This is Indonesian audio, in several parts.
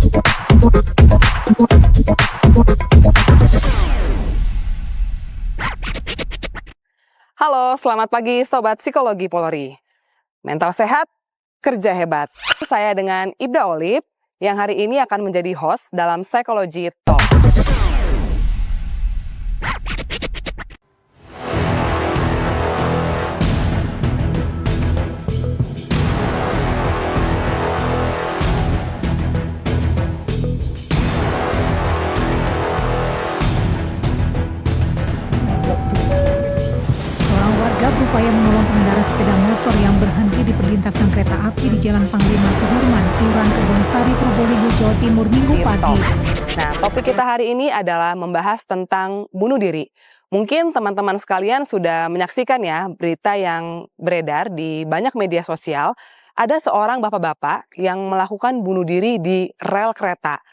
Halo, selamat pagi Sobat Psikologi Polri. Mental sehat, kerja hebat. Saya dengan Ibda Olip yang hari ini akan menjadi host dalam Psychology Talk. Berupaya menolong pengendara sepeda motor yang berhenti di perlintasan kereta api di Jalan Panglima Sudirman, Kelurahan Kebonsari, Probolinggo, Jawa Timur, Minggu pagi. Nah, topik kita hari ini adalah membahas tentang bunuh diri. Mungkin teman-teman sekalian sudah menyaksikan ya berita yang beredar di banyak media sosial. Ada seorang bapak-bapak yang melakukan bunuh diri di rel kereta.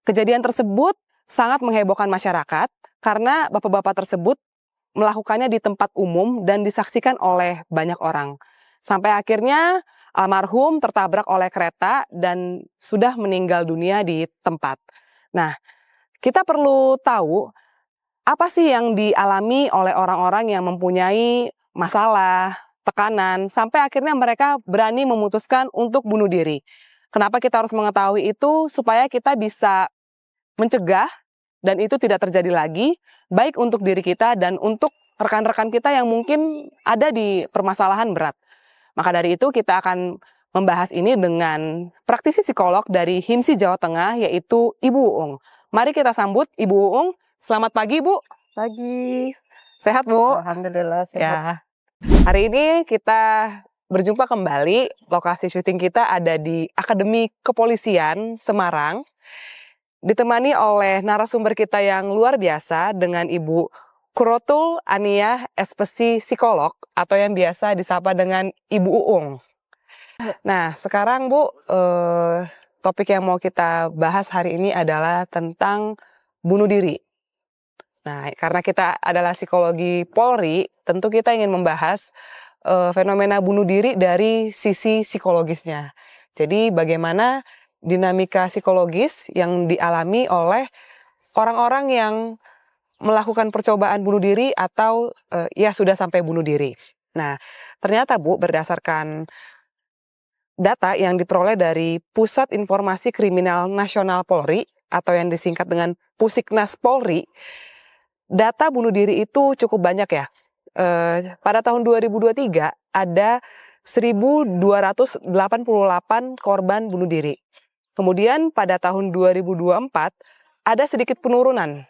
Kejadian tersebut sangat menghebohkan masyarakat karena bapak-bapak tersebut melakukannya di tempat umum dan disaksikan oleh banyak orang. Sampai akhirnya almarhum tertabrak oleh kereta dan sudah meninggal dunia di tempat. Nah, kita perlu tahu apa sih yang dialami oleh orang-orang yang mempunyai masalah, tekanan, sampai akhirnya mereka berani memutuskan untuk bunuh diri. Kenapa kita harus mengetahui itu? Supaya kita bisa mencegah dan itu tidak terjadi lagi, baik untuk diri kita dan untuk rekan-rekan kita yang mungkin ada di permasalahan berat. Maka dari itu kita akan membahas ini dengan praktisi psikolog dari HIMSI Jawa Tengah, yaitu Ibu Uung. Mari kita sambut Ibu Uung. Selamat pagi, Bu. Pagi. Sehat, Bu? Alhamdulillah sehat. Ya. Hari ini kita berjumpa kembali. Lokasi syuting kita ada di Akademi Kepolisian Semarang. Ditemani oleh narasumber kita yang luar biasa dengan Ibu Kurotul Ania, SPC Psikolog atau yang biasa disapa dengan Ibu Uung. Nah, sekarang Bu, topik yang mau kita bahas hari ini adalah tentang bunuh diri. Nah, karena kita adalah psikologi Polri, tentu kita ingin membahas fenomena bunuh diri dari sisi psikologisnya. Jadi bagaimana dinamika psikologis yang dialami oleh orang-orang yang melakukan percobaan bunuh diri atau ya sudah sampai bunuh diri. Nah, ternyata Bu, berdasarkan data yang diperoleh dari Pusat Informasi Kriminal Nasional Polri atau yang disingkat dengan Pusiknas Polri, data bunuh diri itu cukup banyak ya. Pada tahun 2023 ada 1.288 korban bunuh diri. Kemudian pada tahun 2024 ada sedikit penurunan.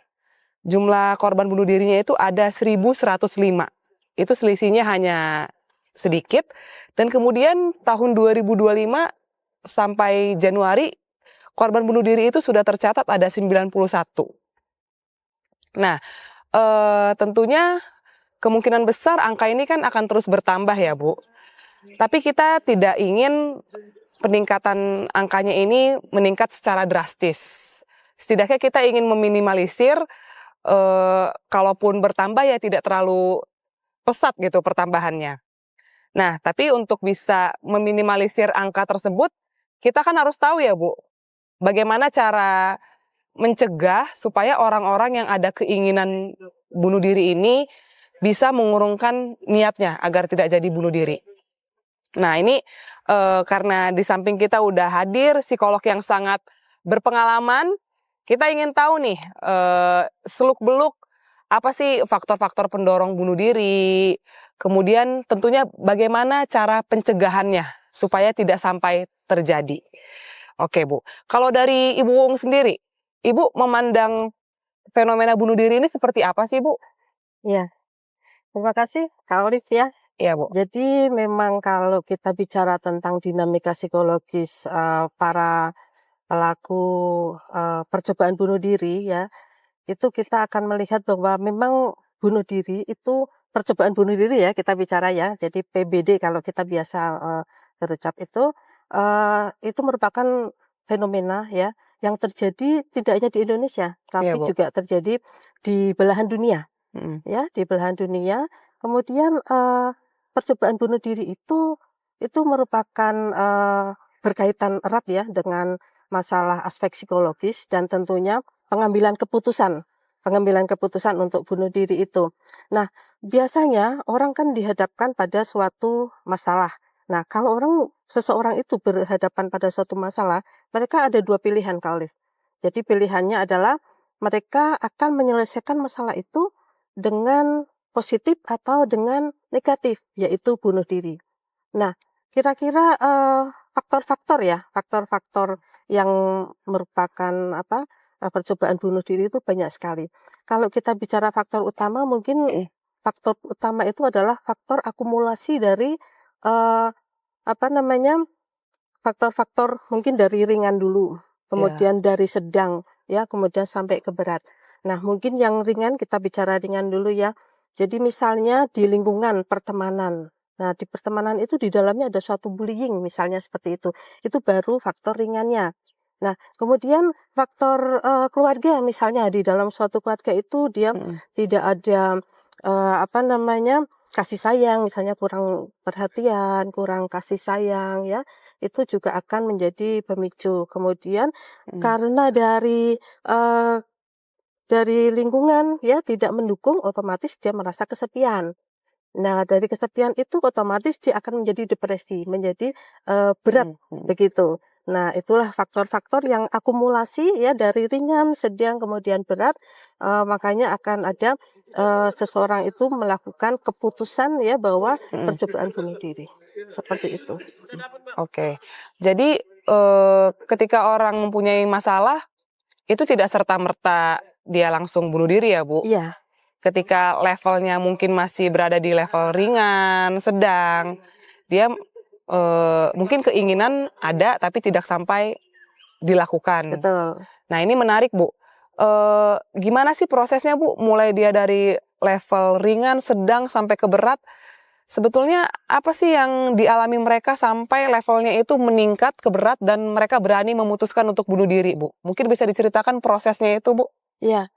Jumlah korban bunuh dirinya itu ada 1.105. Itu selisihnya hanya sedikit. Dan kemudian tahun 2025 sampai Januari korban bunuh diri itu sudah tercatat ada 91. Nah, tentunya kemungkinan besar angka ini kan akan terus bertambah ya, Bu. Tapi kita tidak ingin peningkatan angkanya ini meningkat secara drastis. Setidaknya kita ingin meminimalisir, kalaupun bertambah ya tidak terlalu pesat gitu pertambahannya. Nah, tapi untuk bisa meminimalisir angka tersebut, kita kan harus tahu ya Bu, bagaimana cara mencegah supaya orang-orang yang ada keinginan bunuh diri ini bisa mengurungkan niatnya agar tidak jadi bunuh diri. Nah, ini karena di samping kita udah hadir psikolog yang sangat berpengalaman, kita ingin tahu nih seluk-beluk apa sih faktor-faktor pendorong bunuh diri, kemudian tentunya bagaimana cara pencegahannya supaya tidak sampai terjadi. Oke Bu, kalau dari Ibu Uung sendiri, Ibu memandang fenomena bunuh diri ini seperti apa sih Bu? Iya, terima kasih Kak Olive ya. Iya Bu. Jadi memang kalau kita bicara tentang dinamika psikologis para pelaku percobaan bunuh diri ya, itu kita akan melihat bahwa memang bunuh diri itu percobaan bunuh diri ya kita bicara ya. Jadi PBD kalau kita biasa berucap itu merupakan fenomena ya yang terjadi tidak hanya di Indonesia, tapi Iya, Bu. juga terjadi di belahan dunia. Ya, di belahan dunia. Kemudian percobaan bunuh diri itu merupakan berkaitan erat ya dengan masalah aspek psikologis dan tentunya pengambilan keputusan untuk bunuh diri itu. Nah, biasanya orang kan dihadapkan pada suatu masalah. Nah, kalau seseorang itu berhadapan pada suatu masalah, mereka ada dua pilihan, Kak Olive. Jadi pilihannya adalah mereka akan menyelesaikan masalah itu dengan positif atau dengan negatif, yaitu bunuh diri. Nah, kira-kira faktor-faktor yang merupakan percobaan bunuh diri itu banyak sekali. Kalau kita bicara faktor utama, mungkin faktor utama itu adalah faktor akumulasi dari eh, faktor-faktor mungkin dari ringan dulu, kemudian dari sedang, ya, kemudian sampai ke berat. Nah, mungkin yang ringan kita bicara ringan dulu ya. Jadi misalnya di lingkungan pertemanan. Nah, di pertemanan itu di dalamnya ada suatu bullying misalnya seperti itu. Itu baru faktor ringannya. Nah, kemudian faktor keluarga misalnya di dalam suatu keluarga itu dia tidak ada kasih sayang, misalnya kurang perhatian, kurang kasih sayang ya. Itu juga akan menjadi pemicu. Kemudian karena dari lingkungan ya tidak mendukung, otomatis dia merasa kesepian. Nah, dari kesepian itu otomatis dia akan menjadi depresi, menjadi berat begitu. Nah, itulah faktor-faktor yang akumulasi ya dari ringan, sedang, kemudian berat. Makanya akan ada seseorang itu melakukan keputusan ya bahwa percobaan bunuh diri. Seperti itu. Oke. Jadi ketika orang mempunyai masalah itu tidak serta-merta dia langsung bunuh diri ya, Bu? Iya. Ketika levelnya mungkin masih berada di level ringan, sedang, dia mungkin keinginan ada tapi tidak sampai dilakukan. Betul. Nah, ini menarik, Bu. Gimana sih prosesnya, Bu? Mulai dia dari level ringan, sedang sampai ke berat. Sebetulnya apa sih yang dialami mereka sampai levelnya itu meningkat ke berat dan mereka berani memutuskan untuk bunuh diri, Bu? Mungkin bisa diceritakan prosesnya itu, Bu? Iya,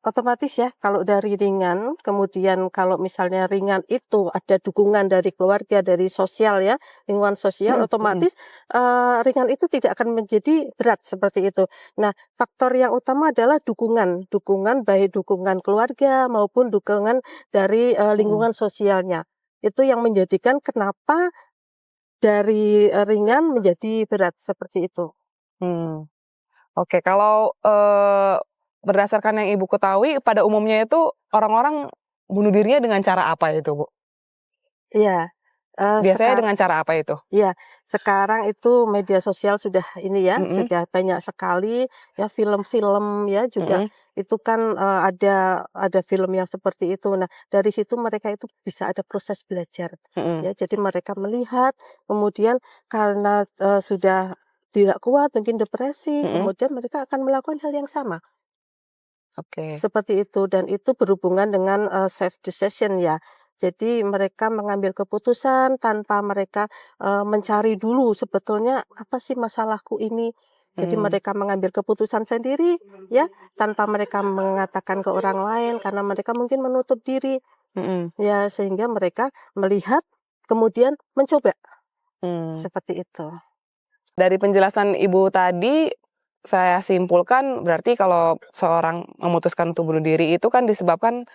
otomatis ya kalau dari ringan, kemudian kalau misalnya ringan itu ada dukungan dari keluarga, dari sosial ya, lingkungan sosial, otomatis ringan itu tidak akan menjadi berat seperti itu. Nah, faktor yang utama adalah dukungan baik dukungan keluarga maupun dukungan dari lingkungan sosialnya. Itu yang menjadikan kenapa dari ringan menjadi berat seperti itu. Oke, kalau berdasarkan yang Ibu ketahui, pada umumnya itu orang-orang bunuh dirinya dengan cara apa itu, Bu? Iya. Biasanya dengan cara apa itu? Iya, sekarang itu media sosial sudah ini ya, sudah banyak sekali ya film-film ya juga itu kan ada film yang seperti itu. Nah, dari situ mereka itu bisa ada proses belajar ya. Jadi mereka melihat kemudian karena sudah tidak kuat, mungkin depresi, kemudian mereka akan melakukan hal yang sama. Oke. Seperti itu, dan itu berhubungan dengan self decision ya. Jadi mereka mengambil keputusan tanpa mereka mencari dulu sebetulnya apa sih masalahku ini. Jadi mereka mengambil keputusan sendiri ya, tanpa mereka mengatakan ke orang lain karena mereka mungkin menutup diri. Ya, sehingga mereka melihat kemudian mencoba. Seperti itu. Dari penjelasan Ibu tadi, saya simpulkan berarti kalau seorang memutuskan untuk bunuh diri itu kan disebabkan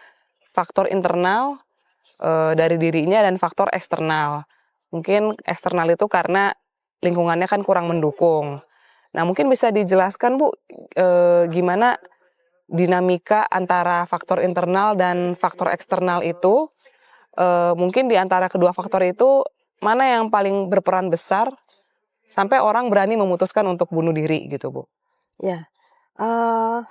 faktor internal dari dirinya dan faktor eksternal. Mungkin eksternal itu karena lingkungannya kan kurang mendukung. Nah, mungkin bisa dijelaskan, Bu, gimana dinamika antara faktor internal dan faktor eksternal itu. Mungkin di antara kedua faktor itu mana yang paling berperan besar sampai orang berani memutuskan untuk bunuh diri gitu, Bu? Ya,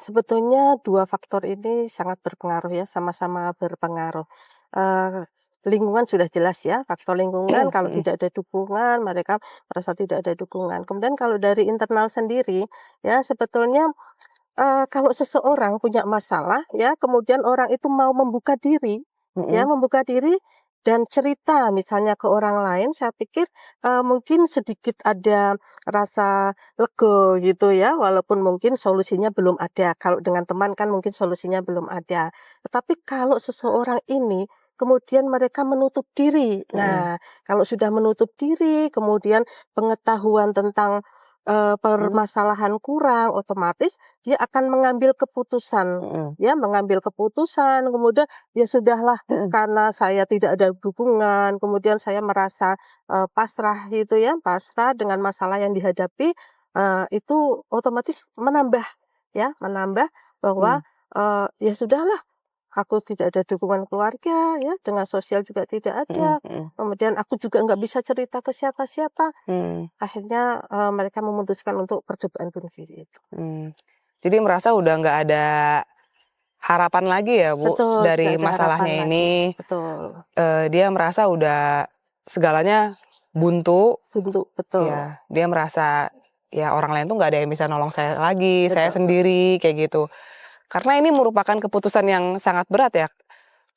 sebetulnya dua faktor ini sangat berpengaruh ya, sama-sama berpengaruh. Lingkungan sudah jelas ya, faktor lingkungan kalau tidak ada dukungan, mereka merasa tidak ada dukungan. Kemudian kalau dari internal sendiri, ya sebetulnya kalau seseorang punya masalah ya, kemudian orang itu mau membuka diri, ya membuka diri dan cerita misalnya ke orang lain, saya pikir mungkin sedikit ada rasa lega gitu ya, walaupun mungkin solusinya belum ada. Kalau dengan teman kan mungkin solusinya belum ada. Tetapi kalau seseorang ini kemudian mereka menutup diri. Nah, kalau sudah menutup diri, kemudian pengetahuan tentang permasalahan kurang, otomatis dia akan mengambil keputusan, ya, mengambil keputusan, kemudian ya sudahlah karena saya tidak ada dukungan, kemudian saya merasa pasrah gitu ya, pasrah dengan masalah yang dihadapi, itu otomatis menambah bahwa ya sudahlah. Aku tidak ada dukungan keluarga, ya, dengan sosial juga tidak ada. Kemudian aku juga nggak bisa cerita ke siapa-siapa. Akhirnya mereka memutuskan untuk percobaan bunuh diri itu. Jadi merasa udah nggak ada harapan lagi ya, Bu, Betul, dari tidak ada harapan masalahnya lagi. ini. Betul. Dia merasa udah segalanya buntu. Betul. Ya, dia merasa ya orang lain tuh nggak ada yang bisa nolong saya lagi, saya Betul. sendiri kayak gitu. Karena ini merupakan keputusan yang sangat berat ya.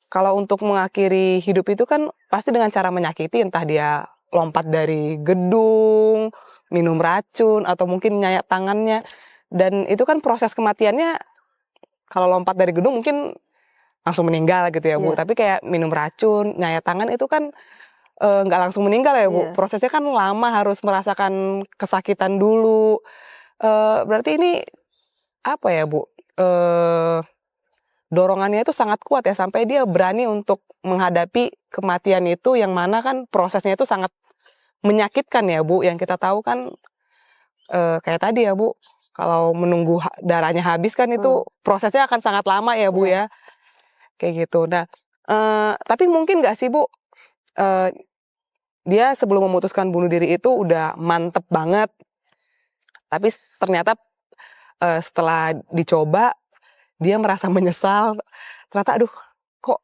Kalau untuk mengakhiri hidup itu kan pasti dengan cara menyakiti, entah dia lompat dari gedung, minum racun, atau mungkin nyayat tangannya. Dan itu kan proses kematiannya, kalau lompat dari gedung mungkin langsung meninggal gitu ya, Bu. Iya. Tapi kayak minum racun, nyayat tangan itu kan nggak langsung meninggal ya, Bu. Iya. Prosesnya kan lama, harus merasakan kesakitan dulu. Berarti ini apa ya, Bu? Dorongannya itu sangat kuat ya, sampai dia berani untuk menghadapi kematian itu, yang mana kan prosesnya itu sangat menyakitkan ya, Bu. Yang kita tahu kan kayak tadi ya, Bu, kalau menunggu darahnya habis kan itu prosesnya akan sangat lama ya, Bu, ya. Kayak gitu. Nah, tapi mungkin nggak sih, Bu, dia sebelum memutuskan bunuh diri itu udah mantep banget, tapi ternyata setelah dicoba dia merasa menyesal, ternyata aduh kok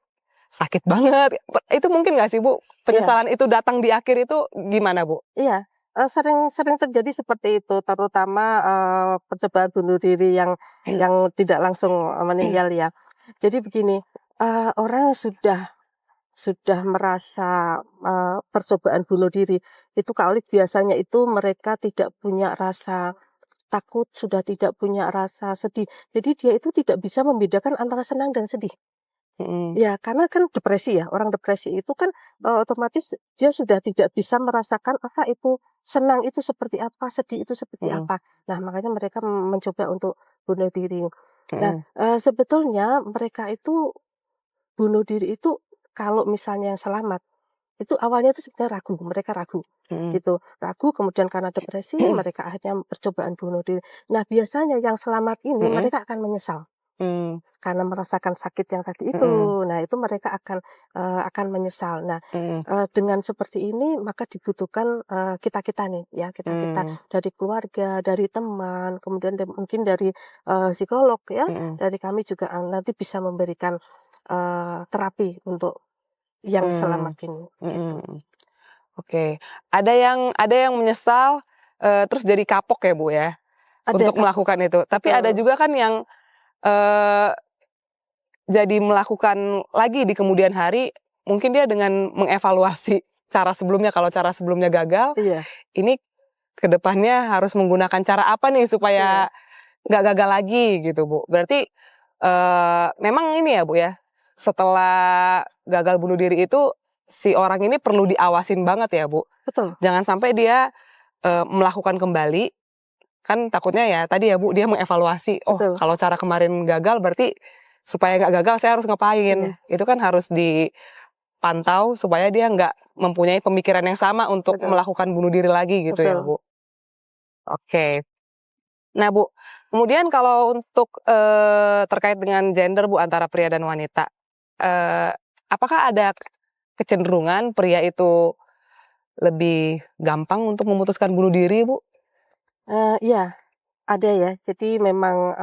sakit banget. Itu mungkin nggak sih, Bu? Penyesalan itu datang di akhir itu gimana, Bu? Iya, sering terjadi seperti itu, terutama percobaan bunuh diri yang tidak langsung meninggal ya. Jadi begini, orang sudah merasa percobaan bunuh diri itu kalau biasanya itu mereka tidak punya rasa takut, sudah tidak punya rasa sedih. Jadi dia itu tidak bisa membedakan antara senang dan sedih. Ya, karena kan depresi ya, orang depresi itu kan otomatis dia sudah tidak bisa merasakan apa itu senang itu seperti apa, sedih itu seperti apa. Nah, makanya mereka mencoba untuk bunuh diri. Nah, sebetulnya mereka itu bunuh diri itu kalau misalnya yang selamat, itu awalnya itu sebenarnya ragu, mereka ragu. Gitu, ragu, kemudian karena depresi mereka akhirnya percobaan bunuh diri. Nah, biasanya yang selamat ini mereka akan menyesal. Karena merasakan sakit yang tadi itu. Nah, itu mereka akan menyesal. Nah, dengan seperti ini maka dibutuhkan kita-kita nih ya, kita-kita dari keluarga, dari teman, kemudian mungkin dari psikolog ya, dari kami juga nanti bisa memberikan terapi untuk yang selamat ini gitu. Oke. Ada yang menyesal terus jadi kapok ya, Bu, ya, Ada untuk kapok. melakukan itu. Tapi ada juga kan yang jadi melakukan lagi di kemudian hari, mungkin dia dengan mengevaluasi cara sebelumnya. Kalau cara sebelumnya gagal, Iya. ini kedepannya harus menggunakan cara apa nih supaya nggak gagal lagi gitu, Bu. Berarti memang ini ya, Bu, ya, setelah gagal bunuh diri itu si orang ini perlu diawasin banget ya, Bu. Betul. Jangan sampai dia melakukan kembali, kan takutnya ya tadi ya, Bu, dia mengevaluasi, oh Betul. kalau cara kemarin gagal berarti supaya nggak gagal saya harus ngapain. Itu kan harus dipantau supaya dia nggak mempunyai pemikiran yang sama untuk melakukan bunuh diri lagi gitu ya, Bu. Oke. Nah, Bu, kemudian kalau untuk terkait dengan gender, Bu, antara pria dan wanita, apakah ada kecenderungan pria itu lebih gampang untuk memutuskan bunuh diri, Bu? Iya, ada ya. Jadi memang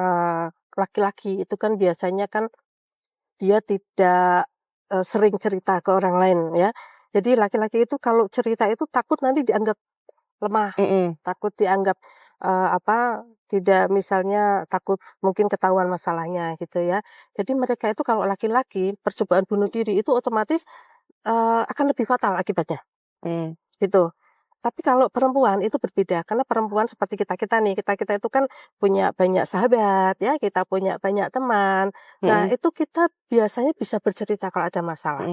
laki-laki itu kan biasanya kan dia tidak sering cerita ke orang lain ya. Jadi laki-laki itu kalau cerita itu takut nanti dianggap lemah, takut dianggap tidak, misalnya takut mungkin ketahuan masalahnya gitu ya. Jadi mereka itu kalau laki-laki percobaan bunuh diri itu otomatis akan lebih fatal akibatnya. Gitu. Tapi kalau perempuan itu berbeda, karena perempuan seperti kita-kita nih, kita-kita itu kan punya banyak sahabat ya, kita punya banyak teman. Nah, itu kita biasanya bisa bercerita kalau ada masalah.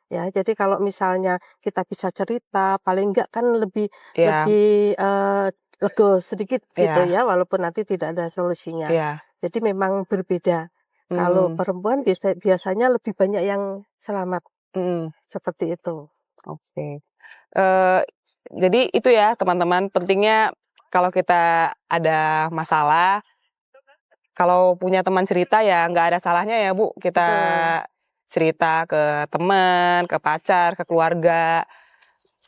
Ya, jadi kalau misalnya kita bisa cerita, paling enggak kan lebih lega sedikit gitu Iya, ya, walaupun nanti tidak ada solusinya. iya. Jadi memang berbeda. Kalau Hmm, perempuan biasanya lebih banyak yang selamat, hmm, seperti itu. oke. Eh, jadi itu ya teman-teman, pentingnya kalau kita ada masalah, kalau punya teman cerita ya nggak ada salahnya ya Bu, kita Betul. cerita ke teman, ke pacar, ke keluarga.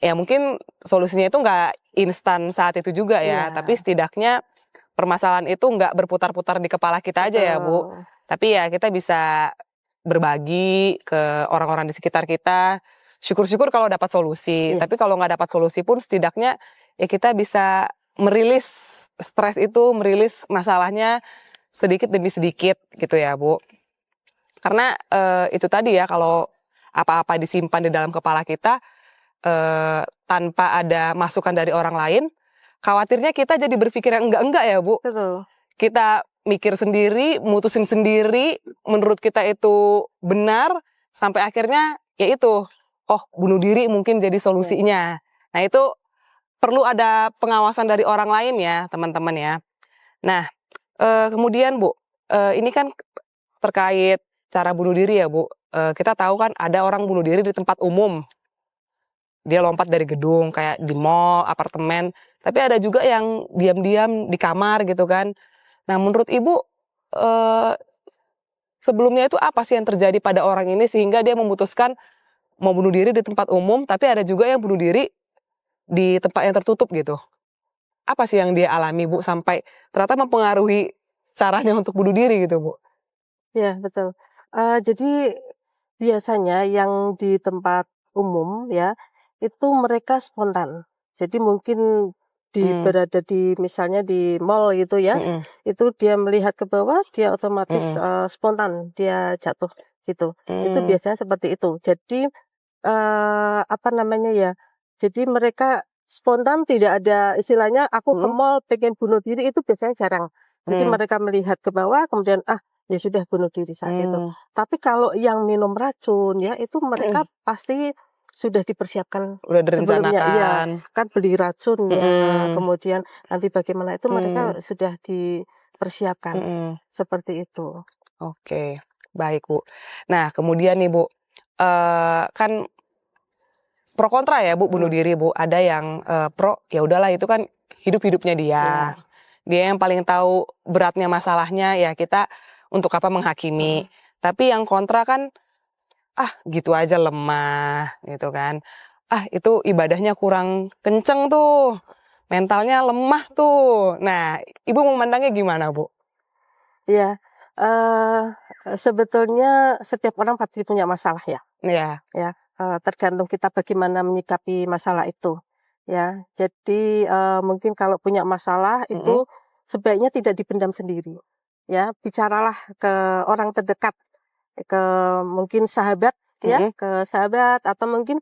Ya mungkin solusinya itu nggak instan saat itu juga ya, tapi Iya, setidaknya permasalahan itu nggak berputar-putar di kepala kita aja ya Bu. betul. Tapi ya kita bisa berbagi ke orang-orang di sekitar kita. Syukur-syukur kalau dapat solusi. Iya, Tapi kalau nggak dapat solusi pun setidaknya ya kita bisa merilis stres itu, merilis masalahnya sedikit demi sedikit gitu ya Bu. Karena itu tadi ya, kalau apa-apa disimpan di dalam kepala kita tanpa ada masukan dari orang lain, khawatirnya kita jadi berpikir yang enggak-enggak ya Bu. betul. Kita mikir sendiri, mutusin sendiri, menurut kita itu benar, sampai akhirnya ya itu, oh bunuh diri mungkin jadi Iya, solusinya. Nah itu perlu ada pengawasan dari orang lain ya teman-teman ya. Nah kemudian Bu, ini kan terkait cara bunuh diri ya Bu. Kita tahu kan ada orang bunuh diri di tempat umum. Dia lompat dari gedung kayak di mall, apartemen, tapi ada juga yang diam-diam di kamar gitu kan. Nah menurut Ibu, eee, sebelumnya itu apa sih yang terjadi pada orang ini sehingga dia memutuskan mau bunuh diri di tempat umum, tapi ada juga yang bunuh diri di tempat yang tertutup gitu. Apa sih yang dia alami Bu, sampai ternyata mempengaruhi caranya untuk bunuh diri gitu Bu? iya betul. Jadi biasanya yang di tempat umum ya, itu mereka spontan. Jadi mungkin Mmm, berada di misalnya di mall gitu ya, mhm, itu dia melihat ke bawah, dia otomatis, mhm, spontan dia jatuh gitu. Itu mmm, biasanya seperti itu. Jadi, apa namanya ya, jadi mereka spontan tidak ada istilahnya aku ke mhm, mall pengen bunuh diri itu biasanya jarang. Jadi mmm, mereka melihat ke bawah kemudian, ya sudah bunuh diri saat itu. mmm, Tapi kalau yang minum racun ya, itu mhm, mereka pasti sudah dipersiapkan udah sebelumnya. Iya, direncanakan, kan beli racunnya, mhm, kemudian nanti bagaimana itu mmm, mereka sudah dipersiapkan, mhm. seperti itu. Oke, baik Bu. Nah kemudian nih Bu, kan pro kontra ya Bu bunuh Mhm, diri Bu. Ada yang pro, ya udahlah itu kan hidup-hidupnya dia. iya, Dia yang paling tahu beratnya masalahnya, ya kita untuk apa menghakimi. mhm, Tapi yang kontra kan, ah gitu aja lemah gitu kan. Ah itu ibadahnya kurang kenceng tuh, mentalnya lemah tuh. Nah Ibu memandangnya gimana Bu? iya, eee, sebetulnya setiap orang pasti punya masalah ya. Iya, Ya, tergantung kita bagaimana menyikapi masalah itu, ya. Jadi, mungkin kalau punya masalah mhm, itu sebaiknya tidak dipendam sendiri, ya. Bicaralah ke orang terdekat, ke mungkin sahabat ya, mhm, ke sahabat atau mungkin,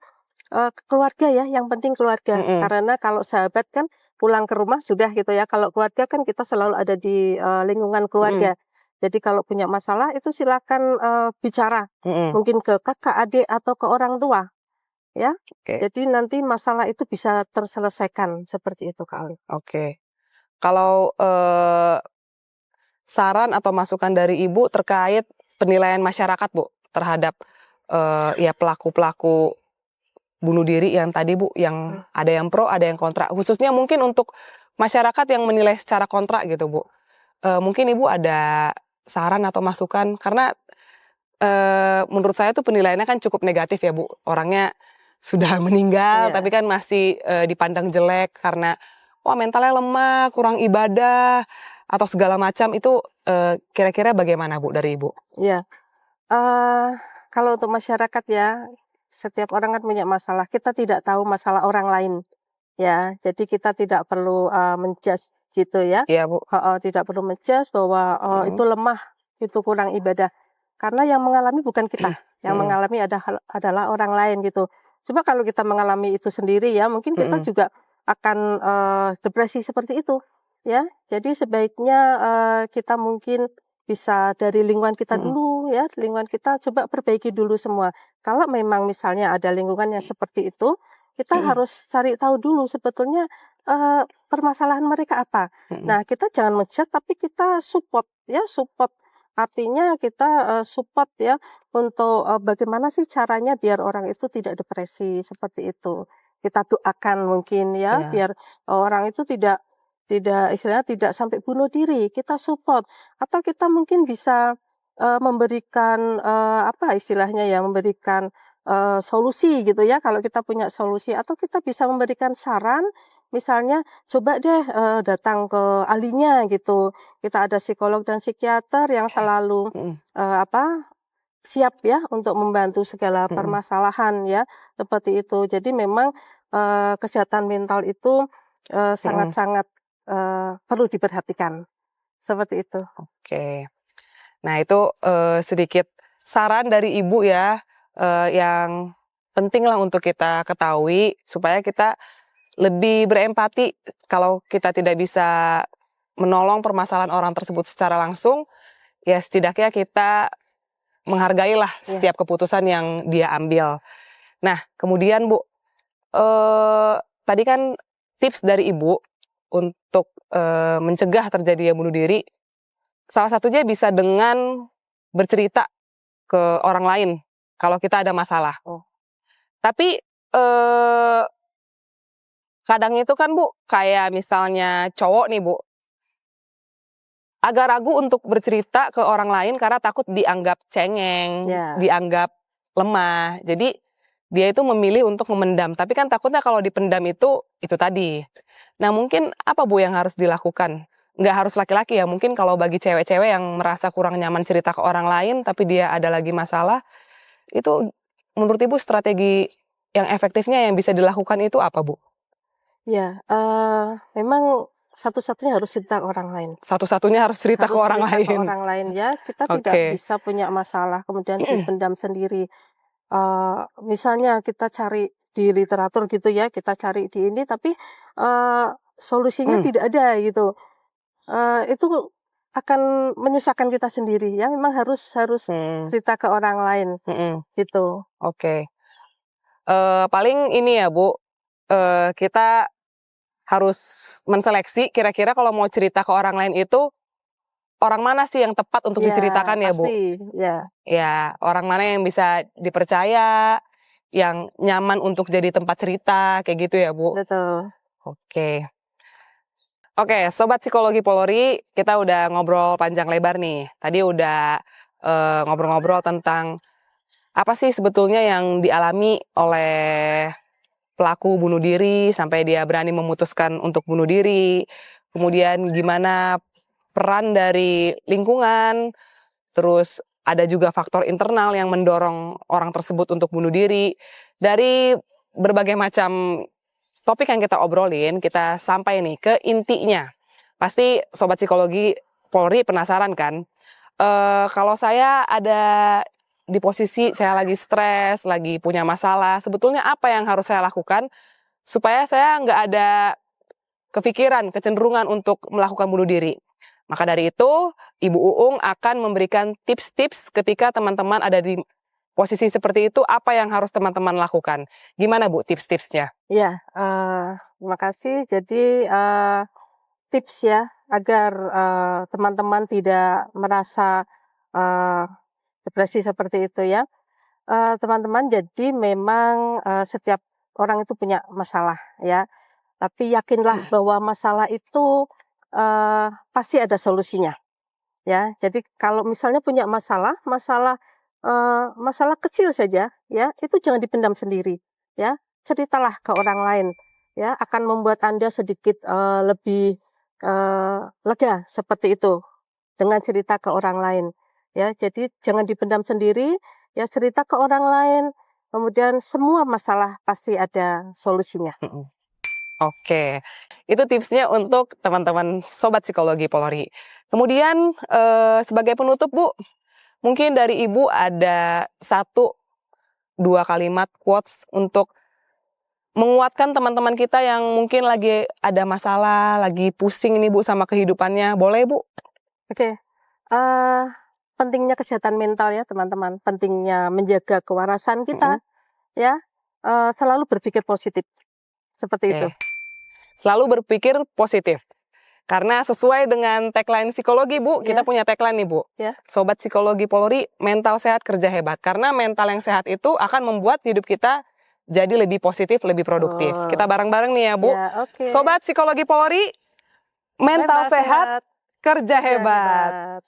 ke keluarga ya, yang penting keluarga. mhm, Karena kalau sahabat kan pulang ke rumah sudah gitu ya, kalau keluarga kan kita selalu ada di, lingkungan mhm, keluarga. Jadi kalau punya masalah itu silakan, bicara. mhm, Mungkin ke kakak, adik, atau ke orang tua, ya. oke, Jadi nanti masalah itu bisa terselesaikan, seperti itu, Kak Ali. oke. Kalau saran atau masukan dari Ibu terkait penilaian masyarakat Bu, terhadap ya pelaku-pelaku bunuh diri yang tadi Bu, yang Mmm, ada yang pro, ada yang kontra. Khususnya mungkin untuk masyarakat yang menilai secara kontra gitu Bu. Mungkin Ibu ada saran atau masukan, karena menurut saya tuh penilaiannya kan cukup negatif ya Bu. Orangnya sudah meninggal tapi iya. kan masih dipandang jelek karena wah mentalnya lemah, kurang ibadah atau segala macam itu. Kira-kira bagaimana Bu dari Ibu? Iya, eee, kalau untuk masyarakat ya, setiap orang kan punya masalah, kita tidak tahu masalah orang lain, ya. Jadi kita tidak perlu, gitu ya. Iya Bu. Heeh, tidak perlu bahwa, Mhm, itu lemah, itu kurang ibadah. Karena yang mengalami bukan kita, yang mhm, mengalami adalah orang lain gitu. Coba kalau kita mengalami itu sendiri ya, mungkin kita mhm, juga akan, depresi seperti itu, ya. Jadi sebaiknya, kita mungkin bisa dari lingkungan kita mhm, dulu ya, lingkungan kita coba perbaiki dulu semua. Kalau memang misalnya ada lingkungan yang seperti itu, kita mhm, harus cari tahu dulu sebetulnya, permasalahan mereka apa. Nah, kita jangan menjudge tapi kita support ya, support. Artinya kita support ya untuk bagaimana sih caranya biar orang itu tidak depresi seperti itu. Kita doakan mungkin ya Ya. biar orang itu tidak istilahnya tidak sampai bunuh diri. Kita support atau kita mungkin bisa memberikan apa istilahnya ya, memberikan solusi gitu ya kalau kita punya solusi, atau kita bisa memberikan saran. Misalnya coba deh datang ke ahlinya gitu. Kita ada psikolog dan psikiater yang selalu siap ya untuk membantu segala permasalahan ya seperti itu. Jadi memang kesehatan mental itu sangat-sangat perlu diperhatikan seperti itu. Oke. Nah, itu sedikit saran dari Ibu ya, yang penting lah untuk kita ketahui supaya kita lebih berempati. Kalau kita tidak bisa menolong permasalahan orang tersebut secara langsung, ya setidaknya kita menghargailah setiap keputusan yang dia ambil. Nah, kemudian Bu, tadi kan tips dari Ibu untuk mencegah terjadinya bunuh diri, salah satunya bisa dengan bercerita ke orang lain kalau kita ada masalah. Tapi kadang itu kan Bu, kayak misalnya cowok nih Bu, agak ragu untuk bercerita ke orang lain karena takut dianggap cengeng, dianggap lemah. Jadi dia itu memilih untuk memendam. Tapi kan takutnya kalau dipendam itu tadi. Nah, mungkin apa Bu yang harus dilakukan? Nggak harus laki-laki ya, mungkin kalau bagi cewek-cewek yang merasa kurang nyaman cerita ke orang lain tapi dia ada lagi masalah, itu menurut Ibu strategi yang efektifnya yang bisa dilakukan itu apa Bu? Ya, memang satu-satunya harus cerita ke orang lain. Satu-satunya harus cerita ke orang lain. Ke orang lain ya. Kita tidak bisa punya masalah kemudian dipendam sendiri. Misalnya kita cari di literatur gitu ya, kita cari di ini tapi solusinya tidak ada gitu. Itu akan menyusahkan kita sendiri ya. Memang harus cerita ke orang lain gitu. Oke. Paling ini ya Bu, kita harus menseleksi kira-kira kalau mau cerita ke orang lain itu orang mana sih yang tepat untuk diceritakan ya Bu? Pasti, ya. Ya, orang mana yang bisa dipercaya, yang nyaman untuk jadi tempat cerita, kayak gitu ya Bu? Betul. Oke. Oke, Sobat Psikologi Polri, kita udah ngobrol panjang lebar nih. Tadi udah ngobrol-ngobrol tentang apa sih sebetulnya yang dialami oleh pelaku bunuh diri sampai dia berani memutuskan untuk bunuh diri. Kemudian gimana peran dari lingkungan, terus ada juga faktor internal yang mendorong orang tersebut untuk bunuh diri. Dari berbagai macam topik yang kita obrolin, kita sampai nih ke intinya. Pasti Sobat Psikologi Polri penasaran kan? Kalau saya ada di posisi saya lagi stres, lagi punya masalah, sebetulnya apa yang harus saya lakukan supaya saya nggak ada kepikiran, kecenderungan untuk melakukan bunuh diri. Maka dari itu, Ibu Uung akan memberikan tips-tips ketika teman-teman ada di posisi seperti itu, apa yang harus teman-teman lakukan. Gimana Bu tips-tipsnya? Ya, terima kasih. Jadi tips ya, agar teman-teman tidak merasa depresi seperti itu ya. Teman-teman, jadi memang setiap orang itu punya masalah ya. Tapi yakinlah bahwa masalah itu pasti ada solusinya ya. Jadi kalau misalnya punya masalah kecil saja ya, itu jangan dipendam sendiri ya. Ceritalah ke orang lain ya, akan membuat Anda sedikit lebih lega seperti itu dengan cerita ke orang lain ya. Jadi jangan dipendam sendiri ya, cerita ke orang lain, kemudian semua masalah pasti ada solusinya. Oke, itu tipsnya untuk teman-teman Sobat Psikologi Polri. Kemudian sebagai penutup Bu, mungkin dari Ibu ada 1-2 kalimat quotes untuk menguatkan teman-teman kita yang mungkin lagi ada masalah, lagi pusing nih Bu sama kehidupannya. Boleh Bu? Oke. Pentingnya kesehatan mental ya teman-teman. Pentingnya menjaga kewarasan kita ya. Selalu berpikir positif. Seperti itu. selalu berpikir positif. Karena sesuai dengan tagline psikologi, Bu, kita punya tagline nih, Bu. Sobat Psikologi Polri, mental sehat kerja hebat. Karena mental yang sehat itu akan membuat hidup kita jadi lebih positif, lebih produktif. Kita bareng-bareng nih ya, Bu. Sobat Psikologi Polri, mental sehat kerja hebat.